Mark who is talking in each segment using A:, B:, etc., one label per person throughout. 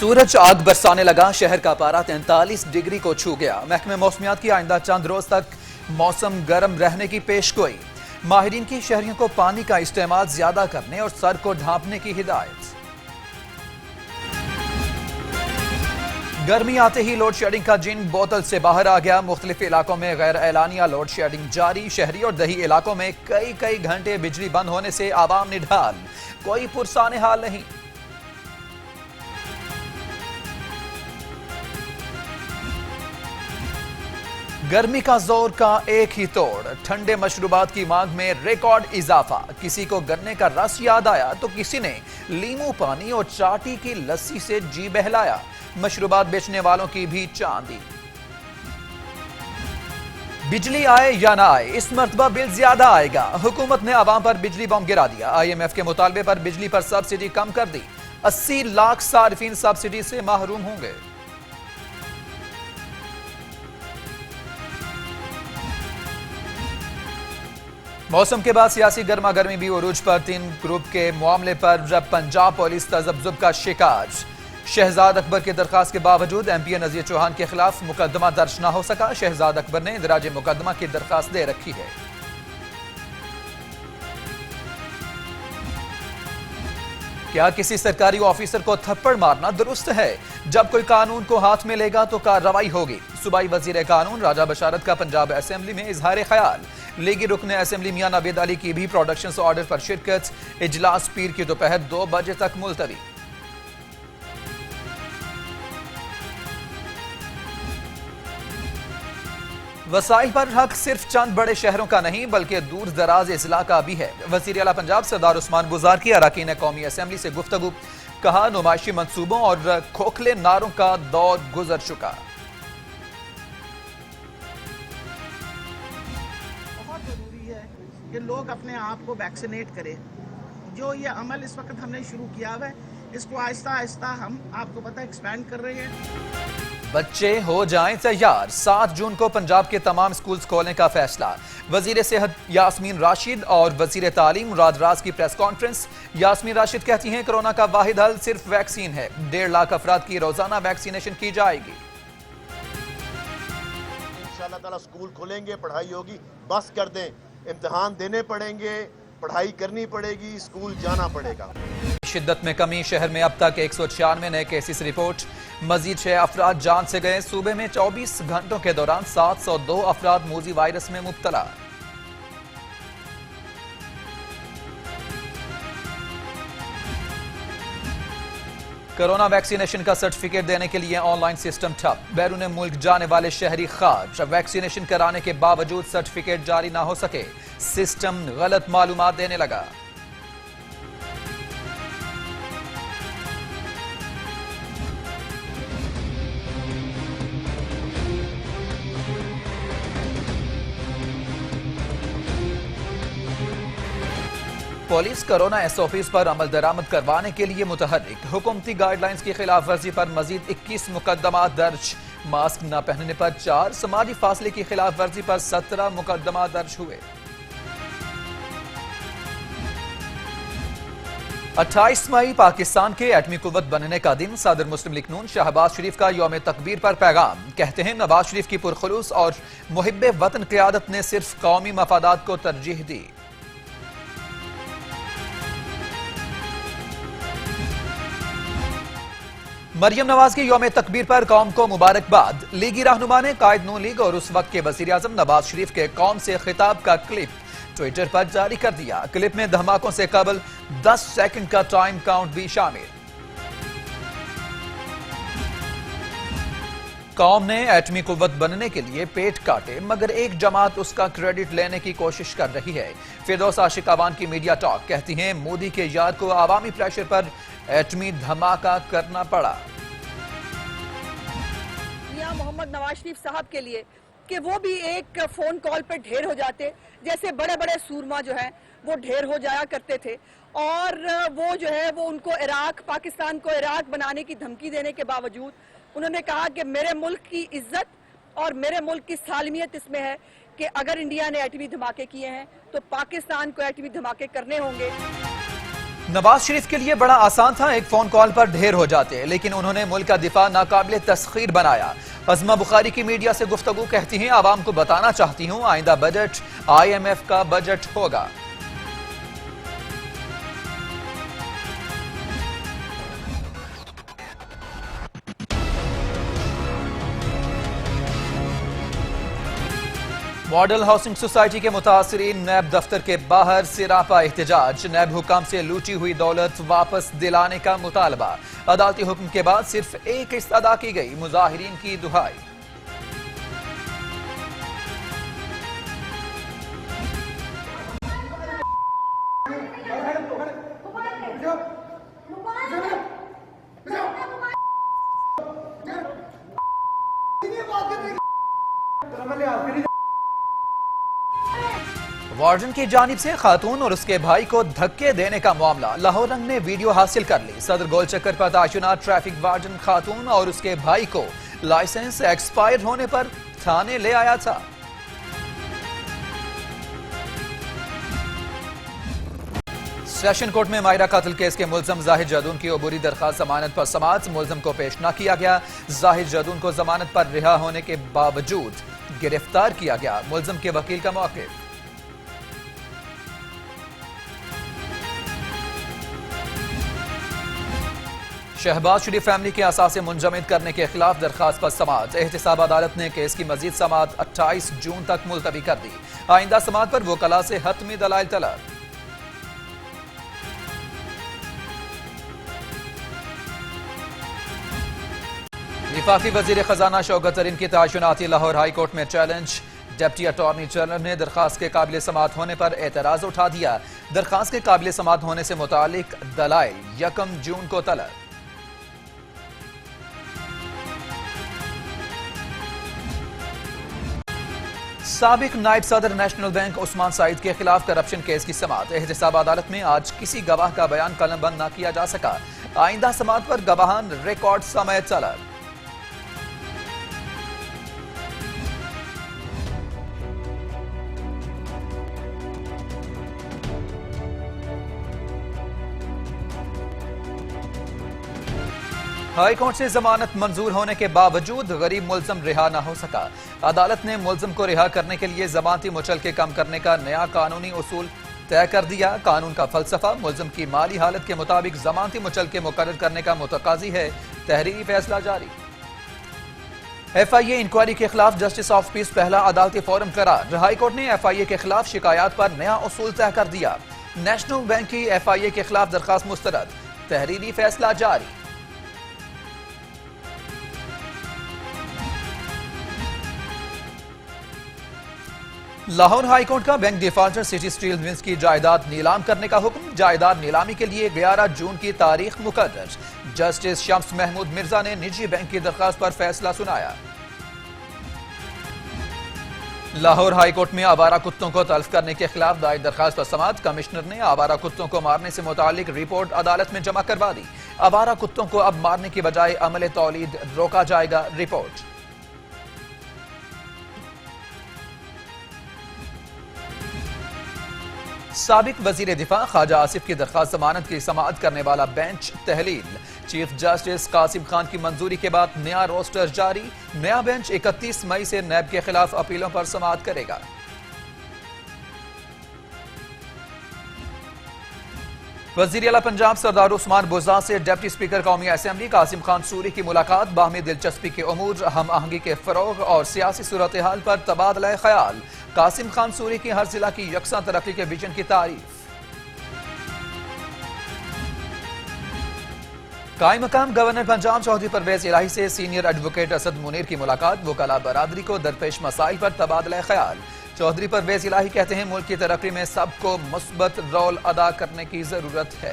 A: सूरज आग बरसाने लगा। शहर का पारा 43 डिग्री को छू गया। महकमे मौसमियात की आइंदा चंद रोज तक मौसम गर्म रहने की पेशगोई। माहिरीन की शहरियों को पानी का इस्तेमाल ज्यादा करने और सर को ढांपने की हिदायत। गर्मी आते ही लोड शेडिंग का जिन बोतल से बाहर आ गया। मुख्तलिफ इलाकों में गैर एलानिया लोड शेडिंग जारी। शहरी और दही इलाकों में कई घंटे बिजली बंद होने से आवाम निढाल। कोई पुरसाने हाल नहीं। गर्मी का जोर का एक ही तोड़। ठंडे मशरूबात की मांग में रिकॉर्ड इजाफा। किसी को गन्ने का रस याद आया तो किसी ने लीमू पानी और चाटी की लस्सी से जी बहलाया। मशरूबात बेचने वालों की भी चांदी। बिजली आए या ना आए, इस मर्तबा बिल ज्यादा आएगा। हुकूमत ने आवाम पर बिजली बम गिरा दिया। IMF के मुतालबे पर बिजली पर सब्सिडी कम कर दी। 80 लाख सार्फिन सब्सिडी से महरूम होंगे। मौसम के बाद सियासी गर्मा गर्मी भी उरूज पर। 3 ग्रुप के मामले पर पंजाब पुलिस तजब्जुब का शिकार। शहजाद अकबर की दरखास्त के बावजूद MP नजीर चौहान के खिलाफ मुकदमा दर्ज न हो सका। शहजाद अकबर ने इंदराज मुकदमा की दरखास्त दे रखी है। क्या किसी सरकारी ऑफिसर को थप्पड़ मारना दुरुस्त है? जब कोई कानून को हाथ में लेगा तो कार्रवाई होगी। सूबाई वजीर कानून राजा बशारत का पंजाब असेंबली में इजहार ख्याल। लीगी रुकन असेंबली मियां नावेद अली की भी प्रोडक्शन ऑर्डर पर शिरकत। इजलास पीर की दोपहर 2 बजे तक मुलतवी। वसाइल पर हक सिर्फ चंद बड़े शहरों का नहीं बल्कि दूर दराज इजला का भी है। वजीर आला पंजाब सरदार उस्मान गुजार की अरकान कौमी असेंबली से गुफ्तगू। कहा, नुमाइशी मंसूबों और खोखले नारों का दौर गुजर चुका।
B: बहुत जरूरी है कि लोग अपने आप को वैक्सीनेट करें। जो ये अमल इस वक्त हमने शुरू किया हुआ है, इसको आहिस्ता आहिस्ता हम आपको पता एक्सपैंड कर रहे हैं।
A: बच्चे हो जाएं तैयार। 7 जून को पंजाब के तमाम स्कूल खोलने का फैसला। वजीर सेहत यास्मीन राशिद और वजीर तालीम मुराद राज की प्रेस कॉन्फ्रेंस। यास्मीन राशिद कहती हैं, कोरोना का वाहिद हल सिर्फ वैक्सीन है। 1.5 लाख अफराद की रोजाना वैक्सीनेशन की जाएगी।
C: इंशाअल्लाह ताला स्कूल खोलेंगे, पढ़ाई होगी। बस कर दें, इम्तिहान देने पड़ेंगे, पढ़ाई करनी पड़ेगी, स्कूल जाना पड़ेगा।
A: शिद्दत में कमी। शहर में अब तक 196 नए केसेस रिपोर्ट। मजीद 6 अफराद जान से गए। सूबे में 24 घंटों के दौरान 702 अफराद मूजी वायरस में मुब्तला। कोरोना वैक्सीनेशन का सर्टिफिकेट देने के लिए ऑनलाइन सिस्टम ठप। बैरून मुल्क जाने वाले शहरी खाज। वैक्सीनेशन कराने के बावजूद सर्टिफिकेट जारी ना हो सके। सिस्टम गलत मालूमात देने लगा। पुलिस कोरोना SOPs पर अमल दरामद करवाने के लिए मुतहर्रिक। हुकूमती गाइडलाइंस की खिलाफ वर्जी पर मजीद 21 मुकदमा दर्ज। मास्क न पहनने पर 4, समाजी फासले की खिलाफ वर्जी पर 17 मुकदमा दर्ज हुए। 28 मई पाकिस्तान के एटमी कुव्वत बनने का दिन। सदर मुस्लिम लीग नून शहबाज शरीफ का यौम तकबीर पर पैगाम। कहते हैं, नवाज शरीफ की पुरखुलूस और मुहिब्बे वतन क़यादत ने सिर्फ कौमी मफादात को तरजीह दी। मरियम नवाज की यौम तकबीर पर कौम को मुबारकबाद। लीगी रहनुमा ने कायद नून लीग और उस वक्त के वजीर आजम नवाज शरीफ के कौम से खिताब का क्लिप ट्विटर पर जारी कर दिया। क्लिप में धमाकों से कबल 10 सेकंड का टाइम काउंट भी शामिल। कौम ने एटमी कुव्वत बनने के लिए पेट काटे, मगर एक जमात उसका क्रेडिट लेने की कोशिश कर रही है। फिरदौस आशिक अवान की मीडिया टॉक। कहती हैं, मोदी के यार को आवामी प्रेशर पर एटमी धमाका करना पड़ा।
D: मियां मोहम्मद नवाज शरीफ साहब के लिए कि वो भी एक फोन कॉल पर ढेर हो जाते, जैसे बड़े बड़े सूरमा जो हैं वो ढेर हो जाया करते थे। और वो जो है वो उनको पाकिस्तान को इराक बनाने की धमकी देने के बावजूद उन्होंने कहा कि मेरे मुल्क की इज्जत और मेरे मुल्क की सालमियत इसमें है कि अगर इंडिया ने एटमी धमाके किए हैं तो पाकिस्तान को एटमी धमाके करने होंगे।
A: नवाज शरीफ के लिए बड़ा आसान था, एक फोन कॉल पर ढेर हो जाते, लेकिन उन्होंने मुल्क का दिफा नाकाबिले तस्खीर बनाया। अज़मा बुखारी की मीडिया से गुफ्तगू कहती हैं, आवाम को बताना चाहती हूं आइंदा बजट IMF का बजट होगा। मॉडल हाउसिंग सोसाइटी के मुतासरीन नैब दफ्तर के बाहर सिरापा एहतजाज, नैब हुकाम से लूटी हुई दौलत वापस दिलाने का मुतालबा। अदालती हुक्म के बाद सिर्फ एक किस्त अदा की गई, मुजाहिरीन की दुहाई। वार्डन की जानिब से खातून और उसके भाई को धक्के देने का मामला, लाहौर रंग ने वीडियो हासिल कर ली। सदर गोल चक्कर पर तैनात ट्रैफिक वार्डन खातून और उसके भाई को लाइसेंस एक्सपायर होने पर थाने ले आया था। सेशन कोर्ट में मायरा कत्ल केस के मुलजम जाहिद जदून की अबूरी दरखास्त जमानत पर समाअत, मुलजम को पेश न किया गया। जाहिद जदून को जमानत पर रिहा होने के बावजूद गिरफ्तार किया गया, मुलजम के वकील का मौक़िफ़। शहबाज शरीफ फैमिली के असासे मुंजमद करने के खिलाफ दरखास्त पर समाअत, एहतसाब अदालत ने केस की मजीद समाअत 28 जून तक मुलतवी कर दी। आइंदा समाअत पर वकला से हतमी दलाइल तलब। वफाकी वजीर खजाना शौकत तरीन की तयशुनाती लाहौर हाई कोर्ट में चैलेंज, डिप्टी अटॉर्नी जनरल ने दरखास्त के काबिल समाअत होने पर एतराज उठा दिया। दरखास्त के काबिल समाअत होने से मुतालिक दलाइल 1 जून को तलब। साबिक नायब सदर नेशनल बैंक उस्मान साइद के खिलाफ करप्शन केस की समाअत, एहतसाब अदालत में आज किसी गवाह का बयान कलमबंद न किया जा सका। आइंदा समाअत पर गवाहान रिकॉर्ड समय तलब। हाई कोर्ट से जमानत मंजूर होने के बावजूद गरीब मुलजम रिहा न हो सका। अदालत ने मुलजम को रिहा करने के लिए जमानती मुचलके कम करने का नया कानूनी उसूल तय कर दिया। कानून का फलसफा मुलजम की माली हालत के मुताबिक जमानती मुचलके मुकर्रर करने का मुतकाजी है। तहरीरी फैसला जारी। FIA इंक्वायरी के खिलाफ जस्टिस ऑफ पीस पहला अदालती फोरम करार, हाई कोर्ट ने FIA के खिलाफ शिकायत पर नया उसूल तय कर दिया। नेशनल बैंक की FIA के खिलाफ दरखास्त मुस्तरद, तहरीरी फैसला जारी। लाहौर हाई कोर्ट का bank defaulter city steel mills की जायदाद नीलाम करने का हुक्म, जायदाद नीलामी के लिए 11 जून की तारीख मुकर्रर। जस्टिस शम्स महमूद मिर्जा ने निजी बैंक की दरखास्त पर फैसला सुनाया। लाहौर हाई कोर्ट में आवारा कुत्तों को तल्फ करने के खिलाफ दायर दरखास्त पर समाअत, कमिश्नर ने आवारा कुत्तों को मारने से मुतालिक रिपोर्ट अदालत में जमा करवा दी। आवारा कुत्तों को अब मारने की बजाय अमले तौलीद रोका जाएगा, रिपोर्ट। साबिक वजीर दिफा ख्वाजा आसिफ की दरखास्त जमानत की समाअत करने वाला बेंच तहलील, चीफ जस्टिस कासिम खान की मंजूरी के बाद नया रोस्टर जारी। नया बेंच 31 मई से नैब के खिलाफ अपीलों पर समाअत करेगा। वजीर आला पंजाब सरदार उस्मान बुज़ा से डिप्टी स्पीकर कौमी असेंबली कासिम खान सूरी की मुलाकात, बाहमी दिलचस्पी के उमूर, हम आहंगी के फरोग और सियासी सूरत हाल पर तबादला ख्याल। कासिम खान सूरी की हर जिला की यकसा तरक्की के विजन की तारीफ। कायम मकाम गवर्नर पंजाब चौधरी परवेज इलाही से सीनियर एडवोकेट असद मुनीर की मुलाकात, वकला बरादरी को दरपेश मसाइल पर तबादला ख्याल। चौधरी परवेज इलाही कहते हैं मुल्क की तरक्की में सबको मुस्बत रोल अदा करने की जरूरत है।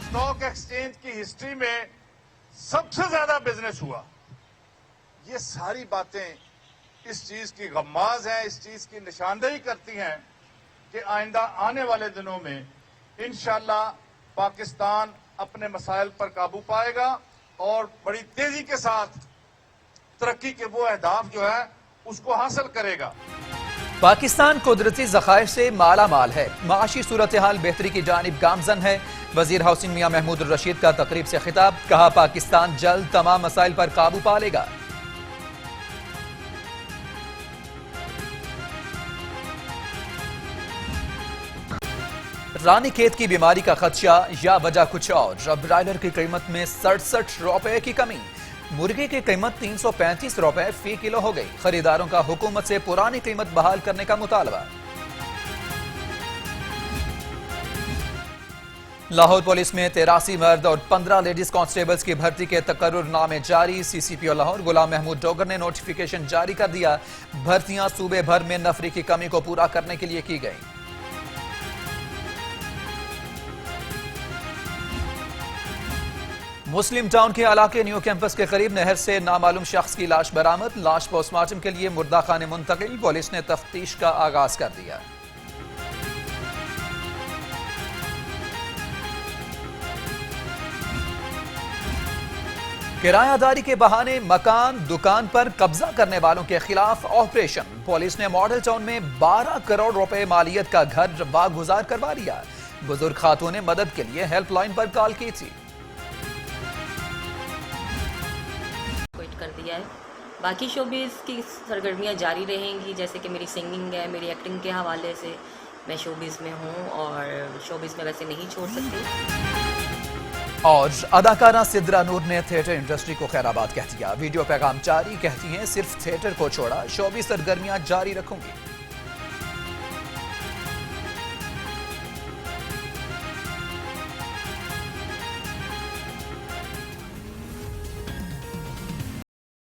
E: स्टॉक एक्सचेंज की हिस्ट्री में सबसे ज्यादा बिजनेस हुआ, ये सारी बातें इस चीज की गम्माज है, इस चीज की निशानदेही करती हैं कि आइंदा आने वाले दिनों में इंशाअल्लाह पाकिस्तान अपने मसाइल पर काबू पाएगा और बड़ी तेजी के साथ तरक्की के वो अहदाफ जो है उसको हासिल करेगा।
A: पाकिस्तान कुदरती ज़खायर से माला माल है, माशी सूरत हाल बेहतरी की जानिब गामजन है। वजीर हाउसिंग मियां महमूद रशीद का तकरीब से खिताब, कहा पाकिस्तान जल्द तमाम मसाइल पर काबू पा लेगा। रानीखेत की बीमारी का खदशा या वजह कुछ और, ब्रायलर की कीमत में 67 रुपए की कमी, मुर्गी की कीमत 335 रुपए फी किलो हो गई। खरीदारों का हुकूमत से पुरानी कीमत बहाल करने का मुतालबा। लाहौर पुलिस में 83 मर्द और 15 लेडीज कांस्टेबल्स की भर्ती के तकर्रुरनामे जारी। सीसीपीओ लाहौर गुलाम महमूद डोगर ने नोटिफिकेशन जारी कर दिया। भर्तियां सूबे भर में नफरी की कमी को पूरा करने के लिए की गई। मुस्लिम टाउन के इलाके न्यू कैंपस के करीब नहर से नामालूम शख्स की लाश बरामद। लाश पोस्टमार्टम के लिए मुर्दा खाने मुंतकिल। पुलिस ने तफ्तीश का आगाज कर दिया। किरायादारी के बहाने मकान दुकान पर कब्जा करने वालों के खिलाफ ऑपरेशन। पुलिस ने मॉडल टाउन में 12 करोड़ रुपए मालियत का घर वागुजार करवा लिया। बुजुर्ग खातून ने मदद के लिए हेल्पलाइन पर कॉल की थी।
F: कर दिया है। बाकी शोबिज़ की सरगर्मियाँ जारी रहेंगी, जैसे कि मेरी सिंगिंग है, मेरी एक्टिंग के हवाले से मैं शोबिज़ में हूँ और शोबिज़ में वैसे नहीं छोड़ सकती।
A: और अदाकारा सिद्रा नूर ने थिएटर इंडस्ट्री को खैराबाद कह दिया। वीडियो पैगाम जारी, कहती हैं सिर्फ थिएटर को छोड़ा शोबिज़ सरगर्मियाँ जारी रखूंगी।